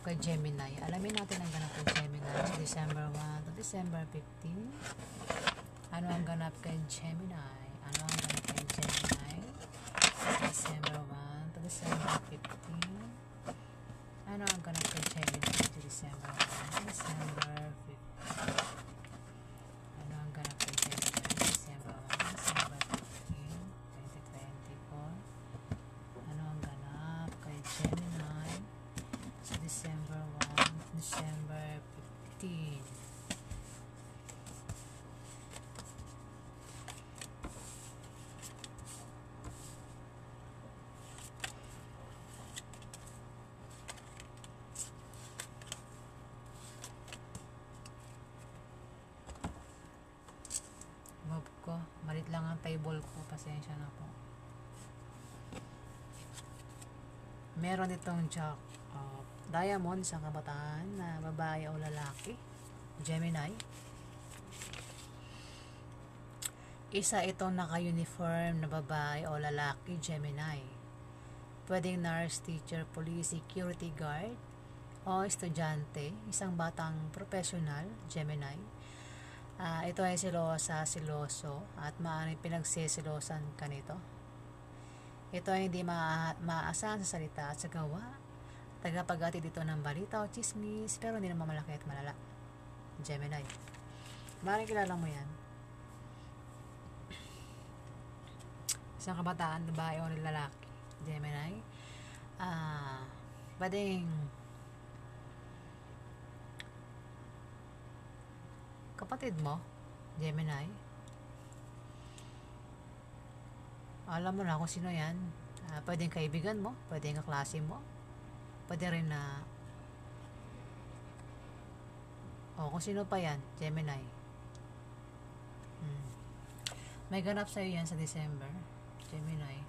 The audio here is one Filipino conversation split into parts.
kay Gemini. Alamin natin ang ganap kay Gemini sa December 1 to December 15. Ano ang ganap kay Gemini? Ano ang ganap kay Gemini sa December 1 to December 15? Ano ang ganap kay Gemini sa December 1 to December 15? Ano ang ganap kay Gemini sa December 1 to December 15, 2024? Ano ang ganap kay Gemini sa December 1 to December 15? Move ko. Malit lang ang table ko. Pasensya na po. Meron itong Jack of Diamond, isang kabataan na babae o lalaki. Gemini. Isa itong naka-uniform na babae o lalaki. Gemini. Pwedeng nurse, teacher, police, security guard, o estudyante. Isang batang professional. Gemini. Ito ay siloso at maaaring pinagsisilosan ka nito. Ito ay hindi maaasahan sa salita at sa gawa. Tagapaghatid dito ng balita o chismis, pero hindi naman malaki at malala. Gemini. Maaaring kilala mo yan. Isang kabataan, babae o lalaki. Gemini. Pwedeng kapatid mo, Gemini. Alam mo na kung sino yan. Pwedeng kaibigan mo, pwedeng kaklase mo, pwede rin na kung sino pa yan, Gemini. May ganap sa'yo yan sa December, Gemini.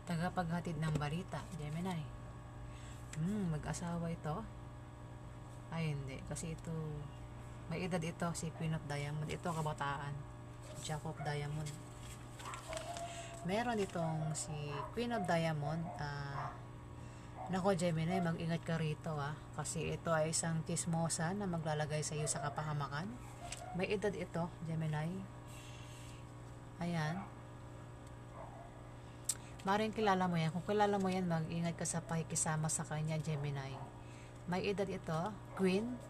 Tagapaghatid ng balita, Gemini. Mag-asawa ito. Ay, hindi. Kasi ito, may edad ito, si Queen of Diamond. Ito, kabataan. Jack of Diamond. Meron itong si Queen of Diamond. Nako, Gemini, mag-ingat ka rito, Kasi ito ay isang chismosa na maglalagay sa iyo sa kapahamakan. May edad ito, Gemini. Ayan. Maring kilala mo yan. Kung kilala mo yan, mag-ingat ka sa pakikisama sa kanya, Gemini. May edad ito, Queen,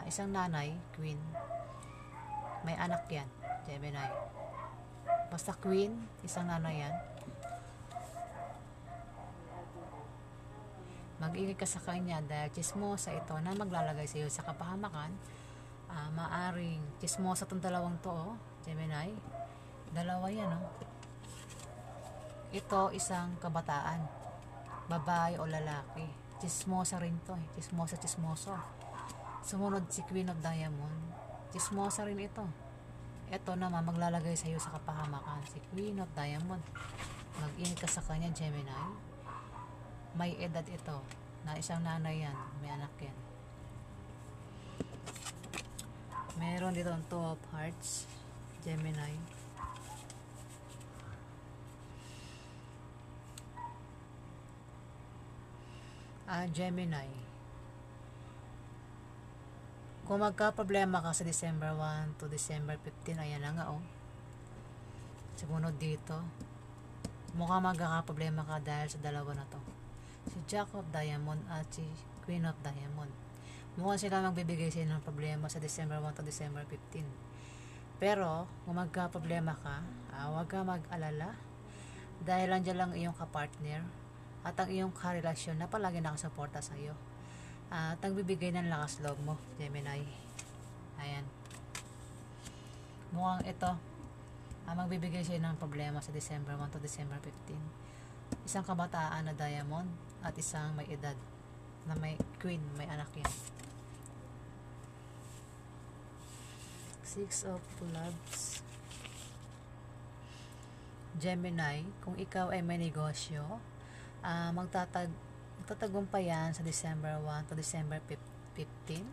isang nanay, Queen. May anak yan, Gemini. Basta Queen, isang nanay yan. Mag-ingat ka sa kanya dahil chismosa ito na maglalagay sa iyo sa kapahamakan. Maaring chismosa itong dalawang to, Gemini. Dalawa yan, Ito, isang kabataan. Babae o lalaki. Chismosa rin to, chismoso. Sumunod si Queen of Diamond. Chismosa rin ito. Ito naman maglalagay sa iyo sa kapahamakan. Si Queen of Diamond. Mag-ingat ka sa kanya, Gemini. May edad ito. Na isang nanay yan. May anak yan. Meron dito ang Two of Hearts, Gemini. Gemini. Kung magka-problema ka sa December 1 to December 15, ayan na nga, Sumunod dito. Mukhang magkaka-problema ka dahil sa dalawa na to. Si Jack of Diamond at si Queen of Diamond. Mukhang sila magbibigay sa ng problema sa December 1 to December 15. Pero, kung magka-problema ka, huwag ka mag-alala. Dahil nandiyan lang iyong kapartner at ang iyong karelasyon na palagi nakasuporta sa iyo. At nagbibigay ng lakas loob mo, Gemini. Ayan. Mukhang ito magbibigay siya ng problema sa December 1 to December 15. Isang kabataan na diamond at isang may edad na may queen, may anak yan. Six of Clubs. Gemini, kung ikaw ay may negosyo, magtatagumpayan sa December 1 to December 15.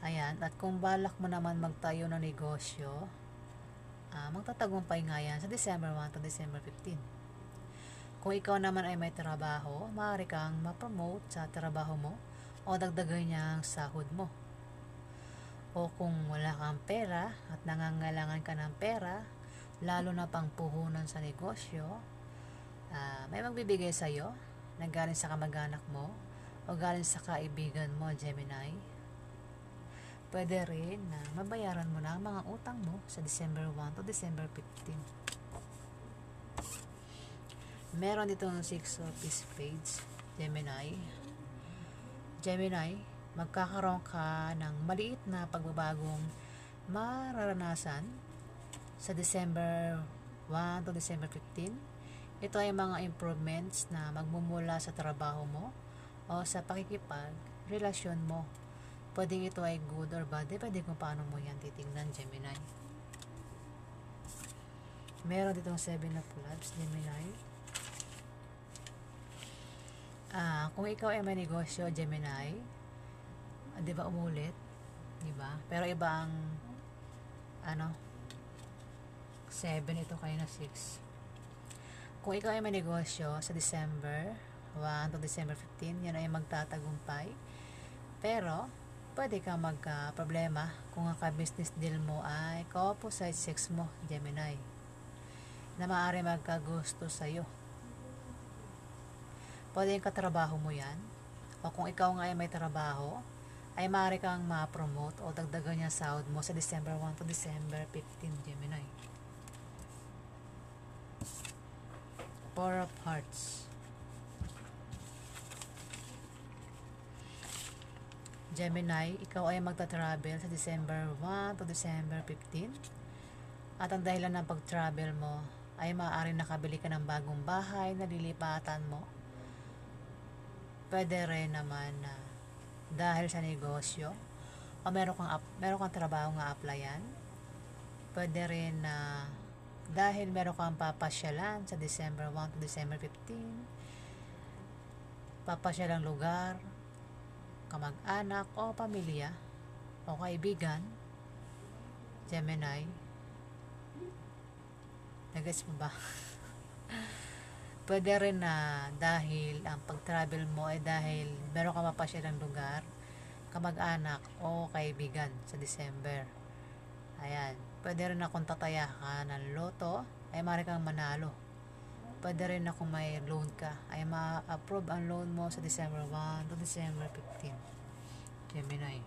Ayan, at kung balak mo naman magtayo ng negosyo, magtatagumpay nga yan sa December 1 to December 15. Kung ikaw naman ay may trabaho, maaari kang ma-promote sa trabaho mo o dagdagan niya ang sahod mo. O kung wala kang pera at nangangailangan ka ng pera, lalo na pang puhunan sa negosyo, may magbibigay sa iyo na galing sa kamag-anak mo o galing sa kaibigan mo, Gemini. Pwede rin na mabayaran mo na ang mga utang mo sa December 1 to December 15. Meron dito ng 6 of Spades, Gemini. Gemini, magkakaroon ka ng maliit na pagbabagong mararanasan sa December 1 to December 15. Ito ay mga improvements na magmumula sa trabaho mo o sa pakikipag-relasyon mo. Pwedeng ito ay good or bad, depende kung paano mo yan titignan, Gemini. Meron ditong 7 of Clubs, Gemini. Kung ikaw ay may negosyo, Gemini, di ba umulit? Di ba? Pero iba ang 7, ito kayo na 6. Kung ikaw ay may negosyo sa December 1 to December 15, yan ay magtatagumpay. Pero, pwede kang magka-problema kung ang ka-business deal mo ay ka-opposite sex mo, Gemini, na maaari magkagusto sa'yo. Pwede yung katrabaho mo yan. O kung ikaw nga ay may trabaho, ay maaari kang ma-promote o dagdagan niya sahod mo sa December 1 to December 15, Gemini. 4 of Hearts. Gemini, ikaw ay magta-travel sa December 1 to December 15. At ang dahilan ng pag-travel mo ay maaaring nakabili ka ng bagong bahay na lilipatan mo. Pwede rin naman na dahil sa negosyo o meron kang trabaho nga applyan. Pwede rin na dahil meron kang papasyalan sa December 1 to December 15. Papasyalang lugar, kamag-anak o pamilya o kaibigan, Gemini. Nagets mo ba? Pwede rin na dahil ang pag-travel mo ay dahil meron ka mapasyalang lugar, kamag-anak o kaibigan sa December. Ayan. Pwede rin na kung tataya ka ng loto, ay maaari kang manalo. Pwede rin na kung may loan ka, ay ma-approve ang loan mo sa December 1 to December 15. Gemini.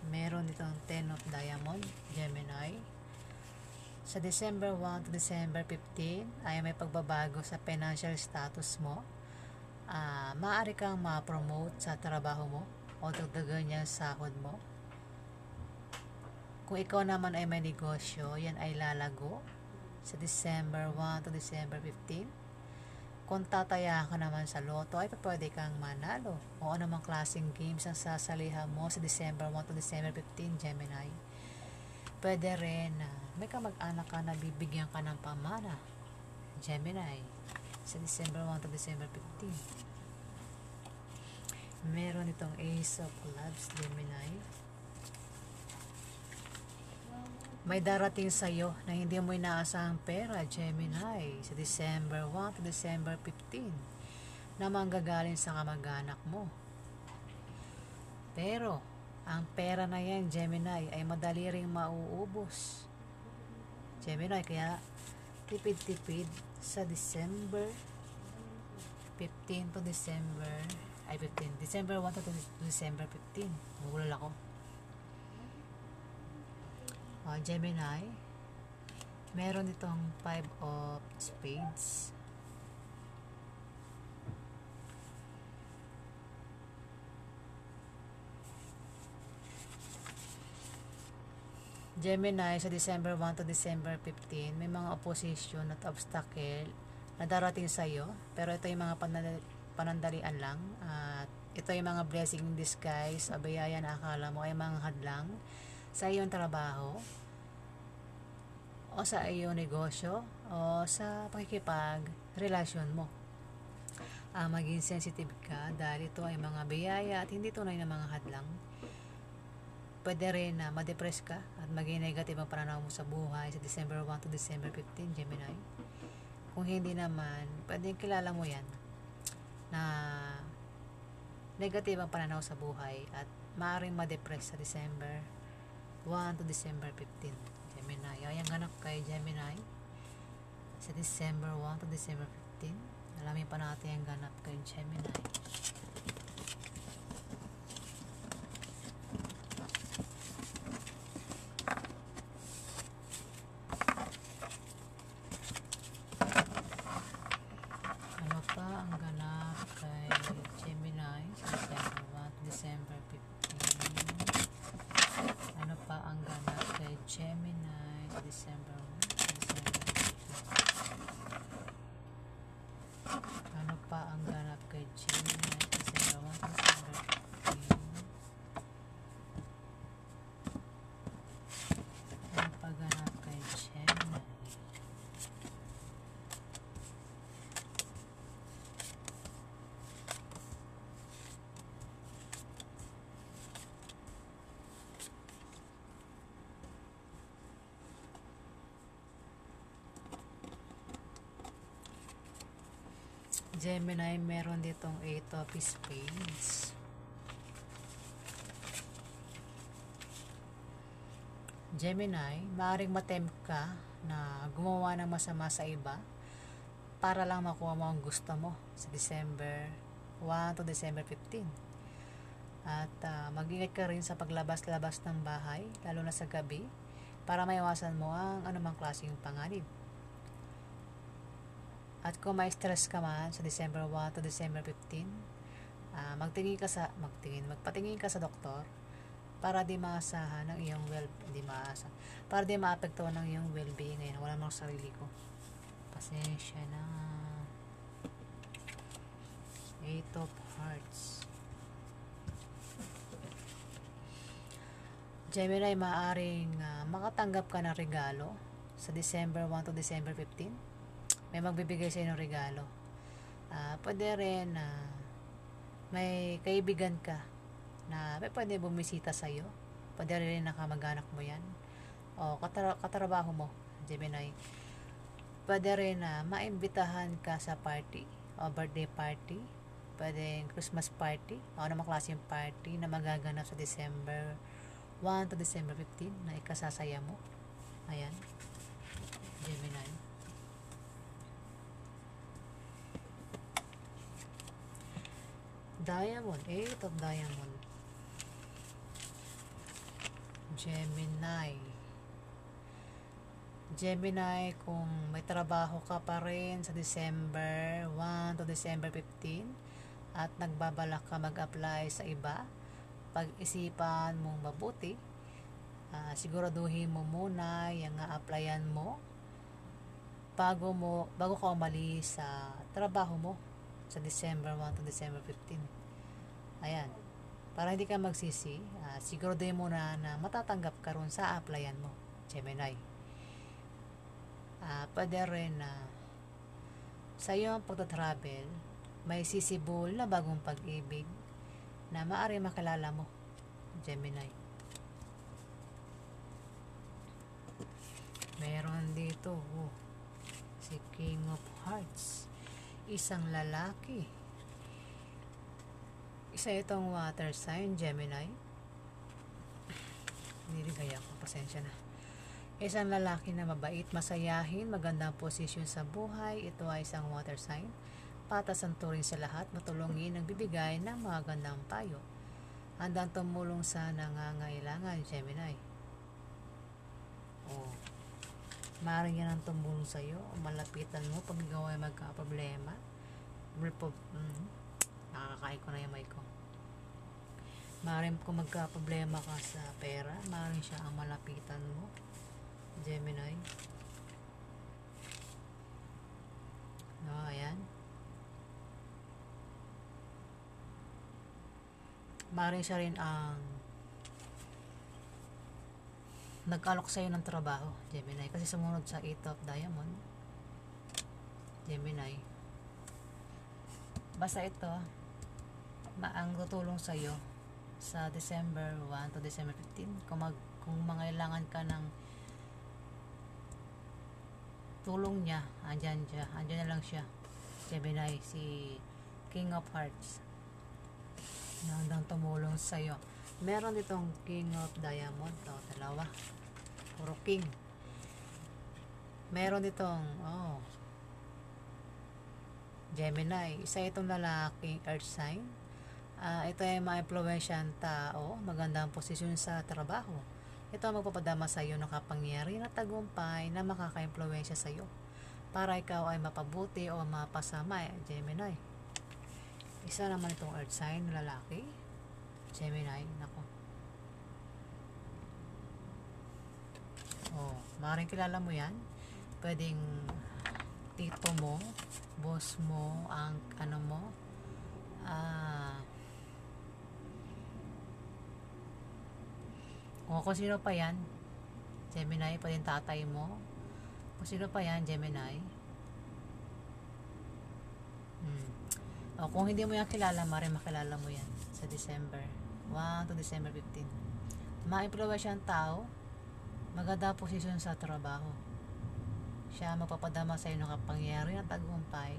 Meron ditong 10 of Diamond, Gemini. Sa December 1 to December 15 ay may pagbabago sa financial status mo. Maaari kang ma-promote sa trabaho mo o dagdagan niya sahod mo. Kung ikaw naman ay may negosyo, yan ay lalago sa December 1 to December 15. Kung tataya ka naman sa loto, ay pwede kang manalo o anumang klaseng games ang sasalihan mo sa December 1 to December 15, Gemini. Pwede rin na may kamag-anak ka na bibigyan ka ng pamana, Gemini, sa December 1 to December 15. Meron itong Ace of Clubs, Gemini. May darating sa iyo na hindi mo inaasahang pera, Gemini, sa December 1 to December 15 na manggagaling sa kamag-anak mo. Pero, ang pera na yan, Gemini, ay madali ring mauubos. Gemini, kaya tipid-tipid sa December 15 to December 1 to December 15. Mugulol ako. Gemini, meron itong 5 of Spades. Gemini, sa December 1 to December 15, may mga opposition at obstacle na darating sa iyo, pero ito yung mga panandalian lang, at ito yung mga blessing in disguise, abiyaya na akala mo ay mga hadlang sa iyong trabaho o sa iyong negosyo o sa pakikipag-relasyon mo. Maging sensitive ka dahil ito ay mga biyaya at hindi tunay na mga hadlang. Pwede rin na ma-depress ka at maging negative ang pananaw mo sa buhay sa December 1 to December 15, Gemini. Kung hindi naman, pwedeng kilala mo yan na negative ang pananaw sa buhay at maaaring ma-depress sa December 1 to December 15. Gemini, ay ang ganap kay Gemini sa December 1 to December 15. Alamin pa natin ang ganap kay Gemini. Ano pa ang ganap kay Gemini sa December 1 to December 15? Ano pa ang ganap kay Gemini sa December 1 to December 15? Ano pa ang ganap kay Gemini sa December 1 to December 15? Ano pa ganap kay Gemini? Gemini, meron ditong 8 of Spades. Gemini, maaaring matempt ka na gumawa ng masama sa iba para lang makuha mo ang gusto mo sa December 1 to December 15. At mag-ingat ka rin sa paglabas-labas ng bahay, lalo na sa gabi, para maiwasan mo ang anumang klaseng panganib. At kung may stress ka man sa December 1 to December 15, magpatingin ka sa doktor para di maasahan ng iyong para di maapektuhan ng iyong well-being ngayon. Wala mang sarili ko. Pasensya na. 8 of Hearts. Gemini, maaring makatanggap ka ng regalo sa December 1 to December 15. May magbibigay sa inyo ng regalo. Pwede rin may kaibigan ka na pwede bumisita sa iyo. Pwede rin nakamag-anak mo yan. O katrabaho mo, Gemini. Pwede rin maimbitahan ka sa party o birthday party. Pwede Christmas party o anumang klaseng party na magaganap sa December 1 to December 15 na ikasasaya mo. Ayan, Gemini. Diamond, 8 of Diamond. Gemini. Gemini, kung may trabaho ka pa rin sa December 1 to December 15 at nagbabalak ka mag-apply sa iba, pag-isipan mong mabuti, siguraduhin mo muna yung applyan mo bago ka umalis sa trabaho mo sa December 1 to December 15. Ayan. Para hindi ka magsisi, siguraduhin mo na matatanggap ka ron sa applyan mo, Gemini. Pwede rin sa iyong pagta-travel, may sisibol na bagong pag-ibig na maaari makilala mo, Gemini. Meron dito, si King of Hearts. Isang lalaki. Isa itong water sign, Gemini. Niligaya ako, pasensya na. Isang lalaki na mabait, masayahin, magandang posisyon sa buhay. Ito ay isang water sign. Patas ang turing sa lahat, matulungin, nagbibigay ng magandang payo. Handang tumulong sa nangangailangan, Gemini. Maaaring yan ang tumulong sa iyo, malapitan mo pag ikaw ay magka-problema. Nakakain ko na yung mic ko. Maaaring kung magka-problema ka sa pera, maaaring siya ang malapitan mo, Gemini. Ayan. Maaaring siya rin ang nag-alok sa'yo ng trabaho, Gemini, kasi sumunod sa 8 of Diamond, Gemini. Basta ito ang tutulong sa'yo sa December 1 to December 15 kung mangailangan ka ng tulong niya, andyan siya, andyan na lang siya. Gemini, si King of Hearts. Na handang tumulong sa'yo. Meron ditong King of Diamond, dalawa. Puro King. Meron ditong, Gemini, isa itong lalaking earth sign. Ito ay ma-influensyan tao, magandang posisyon sa trabaho. Ito ang magpapadama sa iyo ng kapangyarihan at tagumpay na makaka-influensya sa iyo para ikaw ay mapabuti o mapasama, Gemini. Isa naman itong earth sign, lalaki. Gemini, nako. Maaaring kilala mo yan. Pwedeng tito mo, boss mo, ang ano mo, kung sino pa yan, Gemini, pwedeng tatay mo, kung sino pa yan, Gemini. O kung hindi mo yan kilala, maaaring makilala mo yan sa December 1 to December 15. Ma-influensya ang tao, maganda posisyon sa trabaho. Siya magpapadama sa iyo ng kapangyarihan at tagumpay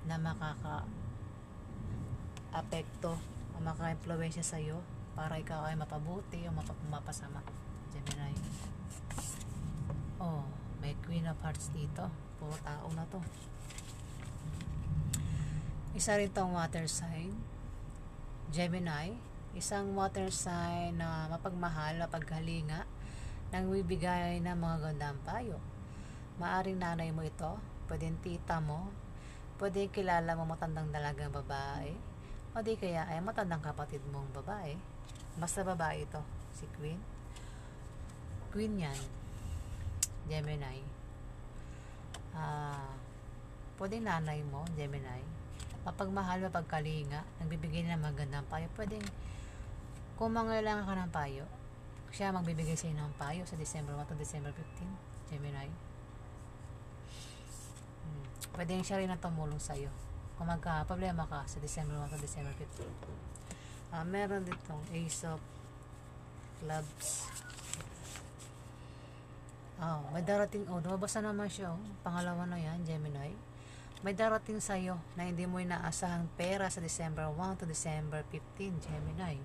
na makaka-apekto o maka-influensya sa iyo para ikaw ay mapabuti o mapasama, Gemini. May Queen of Hearts dito. Puro tao na to. Isa rin tong water sign, Gemini. Isang water sign na mapagmahal, mapaghalinga, nang bibigay ng mga gandang payo. Maaring nanay mo ito, pwedeng tita mo, pwedeng kilala mo matandang dalagang babae, o di kaya ay matandang kapatid mong babae. Basta babae ito, si Queen. Queen yan, Gemini. Pwedeng nanay mo, Gemini. Mapagmahal, mapagkalinga, nagbibigay ng magandang payo. Pwedeng, kung mangailangan ka ng payo, siya magbibigay sa iyo ng payo sa December 1 to December 15, Gemini. Pwedeng siya rin ang tumulong sa iyo kung magka-problema ka sa December 1 to December 15. Meron ditong Ace of Clubs. May darating, lumabas na naman siya, pangalawa na yan, Gemini. May darating sa iyo na hindi mo inaasahang pera sa December 1 to December 15, Gemini.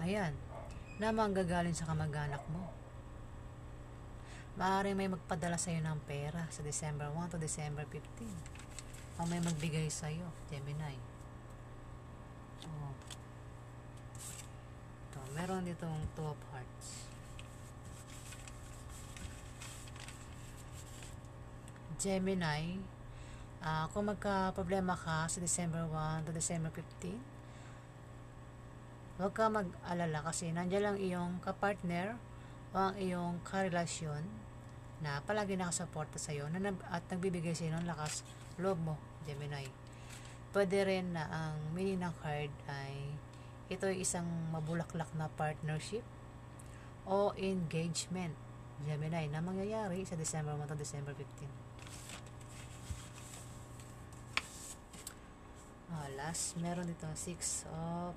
Ayan, na manggagaling sa kamag-anak mo. Maaaring may magpadala sa iyo ng pera sa December 1 to December 15. O may magbigay sa iyo, Gemini. Meron ditong Two of Hearts. Gemini, kung magka-problema ka sa December 1 to December 15, huwag ka mag-alala kasi nandiyan lang iyong kapartner o ang iyong karelasyon na palagi nakasuporta sa iyo at nagbibigay sa iyo ng lakas loob mo, Gemini. Pwede rin na ang meaning ng card ay ito ay isang mabulaklak na partnership o engagement, Gemini, na mangyayari sa December 1 to December 15. Last, meron dito 6 of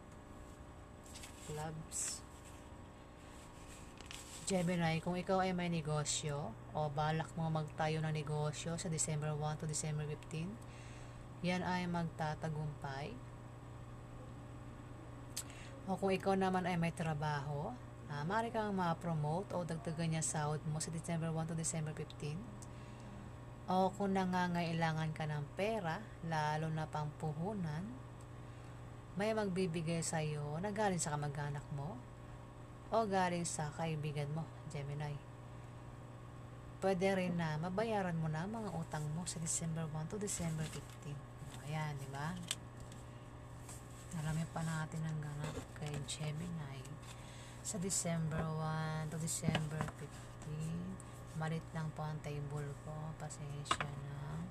Clubs. Gemini, kung ikaw ay may negosyo o balak mo magtayo ng negosyo sa December 1 to December 15, yan ay magtatagumpay. O kung ikaw naman ay may trabaho, maaari kang ma-promote o dagdagan niya sahod mo sa December 1 to December 15. O kung nangangailangan ka ng pera, lalo na pang puhunan, may magbibigay sa iyo na galing sa kamag-anak mo o galing sa kaibigan mo, Gemini. Pwede rin na mabayaran mo na mga utang mo sa December 1 to December 15. Ayan, di ba? Marami pa natin ang ganap kay Gemini sa December 1 to December 15. Malit lang po ang table ko. Pasensya na.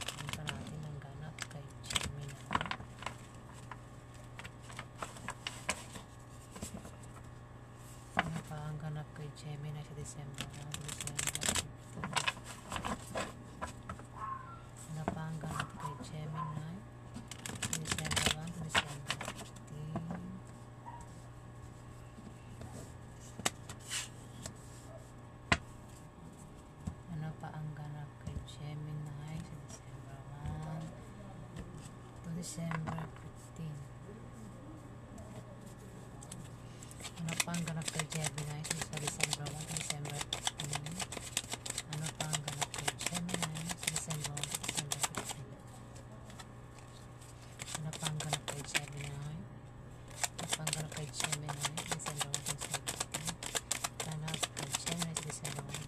Marami pa natin ang ganap kay Gemini. Ano pa ang ganap kay Gemini sa December 1 to December 15? Ano pa ang ganap kay Gemini sa December 1 to December 15? pa ang ganap kay Gemini sa December 1 to December 15? Ano pa ang ganap kay Gemini sa December 1 to December 15? Ano pa ang ganap kay Gemini sa December 1 to December 15? Ano pa ang ganap kay Gemini? Ano pa ang ganap kay Gemini sa December 1 to December 15? Ganap kay Gemini sa December 1 to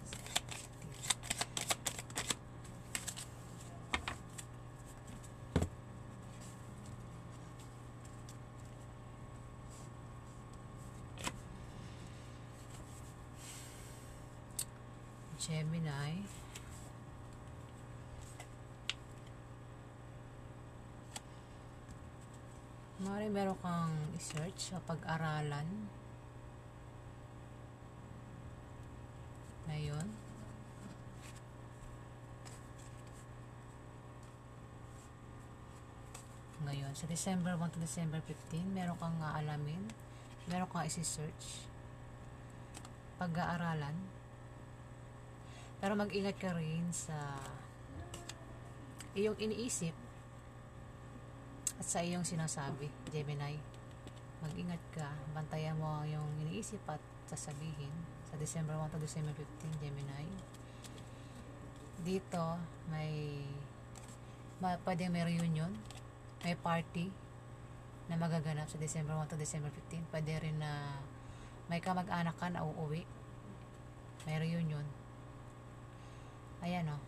December 15. Gemini, maaaring meron kang i-search o pag-aralan ngayon. Sa December 1 to December 15, meron kang aalamin, meron kang isi-search, pag-aaralan. Pero mag-ingat ka rin sa iyong iniisip at sa iyong sinasabi, Gemini. Mag-ingat ka, bantayan mo yung iniisip at sasabihin sa December 1 to December 15, Gemini. Dito, pwedeng may reunion, may party na magaganap sa December 1 to December 15. Pwede rin na may kamag-anak ka na uuwi. May reunion. Ayan o.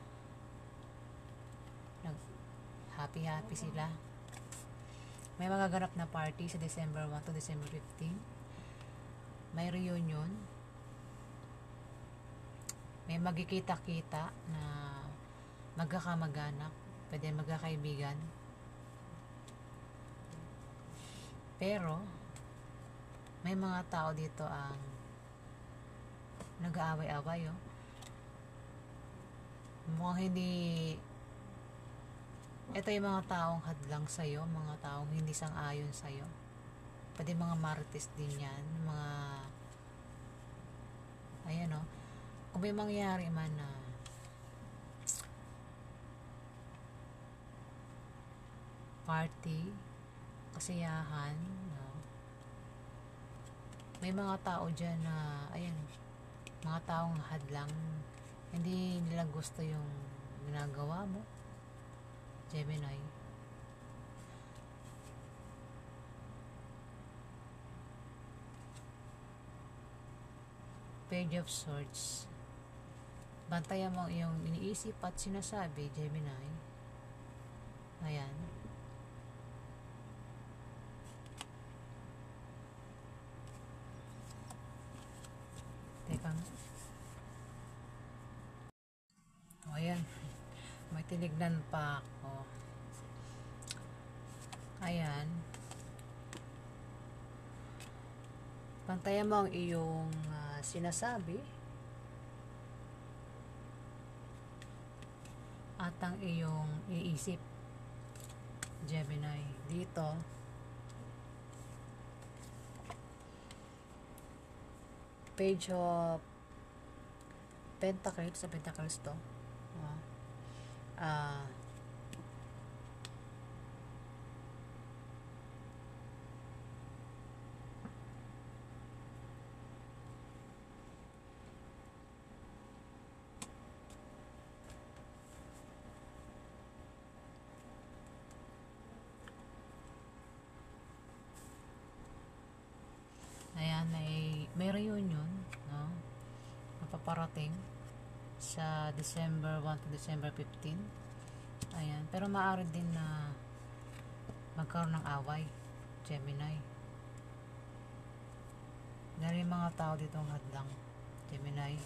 Happy sila. May magaganap na party sa December 1 to December 15. May reunion. May magkikita-kita na magkakamag-anak. Pwede magkakaibigan. Pero, may mga tao dito ang nag-aaway-away o. Mukhang hindi, ito yung mga taong hadlang sa'yo, mga taong hindi sang-ayon sa'yo. Pwede mga marites din yan, mga, ayan o, kung may mangyari man na party, kasiyahan, no? May mga tao dyan na, ayan, mga taong hadlang, hindi nila gusto yung ginagawa mo, Gemini. Page of Swords. Bantayan mo yung iniisip at sinasabi, Gemini. Ayan. Teka nga. Ayan, may tinignan pa ako. Ayan, pantayan mo ang iyong sinasabi at ang iyong iisip, Gemini. Dito, Page of Pentacles, sa Pentacles to. Ayan, may reunion, no? Mapaparating sa December 1 to December 15. Ayan, pero maaari din na magkaroon ng away, Gemini. Dahil mga tao dito ang hadlang, Gemini.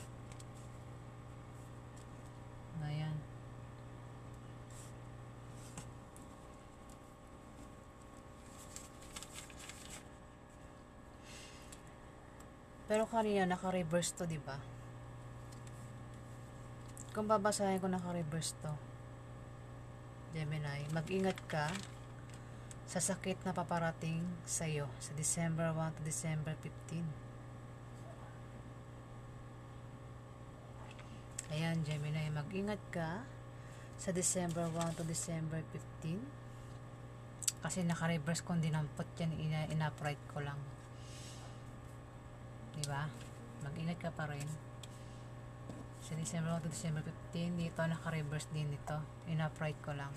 Ayan. Pero kanina naka-reverse to, di ba? Kung babasahin ko naka-reverse to, Gemini, mag-ingat ka sa sakit na paparating sa'yo sa December 1 to December 15. Ayan, Gemini, mag-ingat ka sa December 1 to December 15. Kasi naka-reverse kung dinampot yan, in-upright ko lang. Diba? Mag-ingat ka pa rin. Sa December 1 to December 15, dito naka-reverse din ito. In-upright ko lang.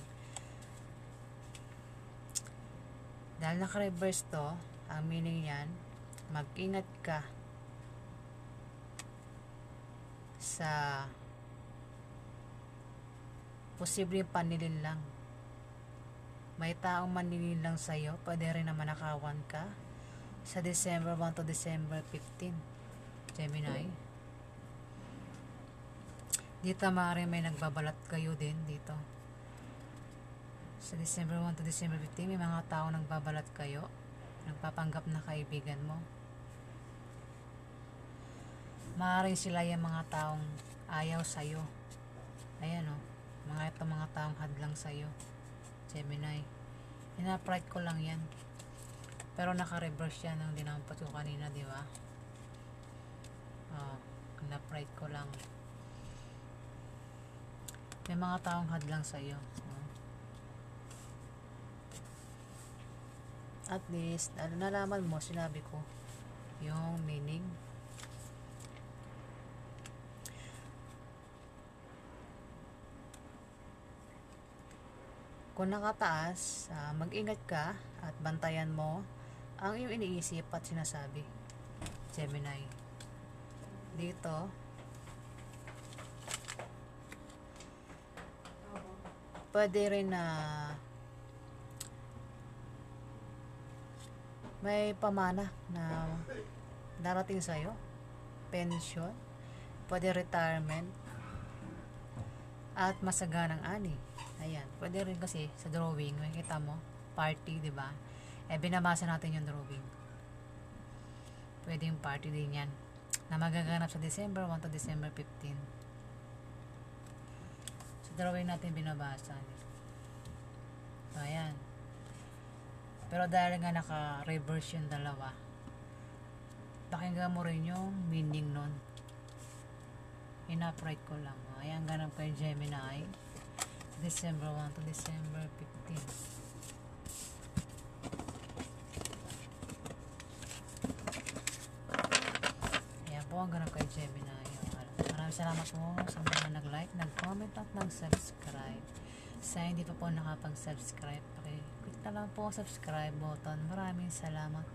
Dahil naka-reverse to, ang meaning yan, mag-ingat ka sa posibleng panilin lang. May taong manilin lang sa'yo, pwede rin na manakawan ka sa December 1 to December 15, Gemini. Dito maaaring may nagbabalat kayo din dito. Sa December 1 to December 15, may mga taong nagbabalat kayo, nagpapanggap na kaibigan mo. Maaaring sila yung mga taong ayaw sa'yo. Ayan o, mga taong hadlang sa'yo, Gemini. In-upright ko lang yan. Pero naka-reverse yan ang dinampot ko kanina, di ba? In-upright ko lang. May mga taong hadlang sa'yo. At least, nalaman mo, sinabi ko, yung meaning. Kung nakataas, mag-ingat ka at bantayan mo ang iyong iniisip at sinasabi, Gemini. Dito, pwede rin na may pamana na darating sa'yo, pension, pwede retirement, at masaganang ani. Ayan, pwede rin kasi sa drawing, makikita mo, party, di ba? Binabasa natin yung drawing. Pwede yung party din yan, na magaganap sa December 1 to December 15. Sa drawing natin binabasa. So, ayan. Pero dahil nga naka-reverse yung dalawa, pakinggan mo rin yung meaning nun. In-upright ko lang. Ayan, ganap kay Gemini. December 1 to December 15. Ayan po ang ganap kay Gemini. Maraming salamat po sa mga nag-like, nag-comment at nag-subscribe. Sa hindi pa po nakapag-subscribe, click na lang po ang subscribe button. Maraming salamat.